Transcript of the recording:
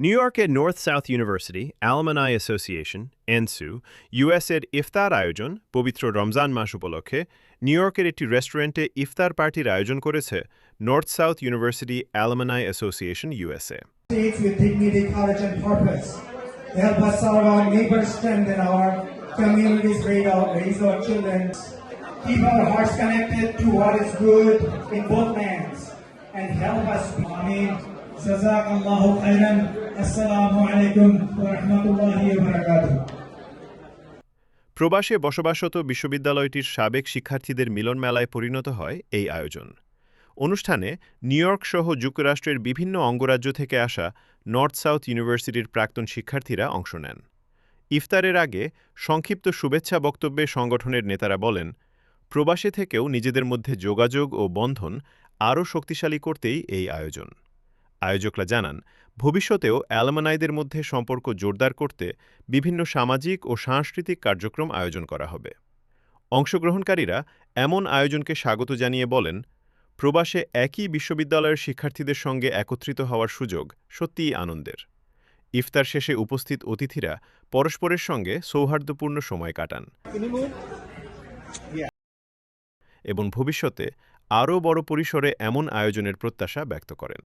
New ইয়র্কের North South University alumni association এনসু ইউএসের ইফতার আয়োজন পবিত্র রমজান মাস উপলক্ষে নিউ ইয়র্কের একটি রেস্টুরেন্টে ইফতার পার্টির আয়োজন করেছে north South University alumni association USA. With dignity, courage, and purpose, help us serve our neighbors, strengthen our communities, raise our children, keep our hearts connected to what is good in both lands, and help us. Ameen. Jazakallahu khairan. Assalamu alaikum wa rahmatullahi wa barakatuh. প্রবাসে বসবাসরত বিশ্ববিদ্যালয়টির সাবেক শিক্ষার্থীদের মিলন মেলায় পরিণত হয় এই আয়োজন। অনুষ্ঠানে নিউ ইয়র্ক সহ যুক্তরাষ্ট্রের বিভিন্ন অঙ্গরাজ্য থেকে আসা নর্থ সাউথ ইউনিভার্সিটির প্রাক্তন শিক্ষার্থীরা অংশ নেন। ইফতারের আগে সংক্ষিপ্ত শুভেচ্ছা বক্তব্যে সংগঠনের নেতারা বলেন, প্রবাসে থেকেও নিজেদের মধ্যে যোগাযোগ ও বন্ধন আরও শক্তিশালী করতেই এই আয়োজন। আয়োজকরা জানান, ভবিষ্যতেও অ্যালুমনাইদের মধ্যে সম্পর্ক জোরদার করতে বিভিন্ন সামাজিক ও সাংস্কৃতিক কার্যক্রম আয়োজন করা হবে। অংশগ্রহণকারীরা এমন আয়োজনকে স্বাগত জানিয়ে বলেন, প্রবাসে একই বিশ্ববিদ্যালয়ের শিক্ষার্থীদের সঙ্গে একত্রিত হওয়ার সুযোগ সত্যিই আনন্দের। ইফতার শেষে উপস্থিত অতিথিরা পরস্পরের সঙ্গে সৌহার্দ্যপূর্ণ সময় কাটান এবং ভবিষ্যতে আরও বড় পরিসরে এমন আয়োজনের প্রত্যাশা ব্যক্ত করেন।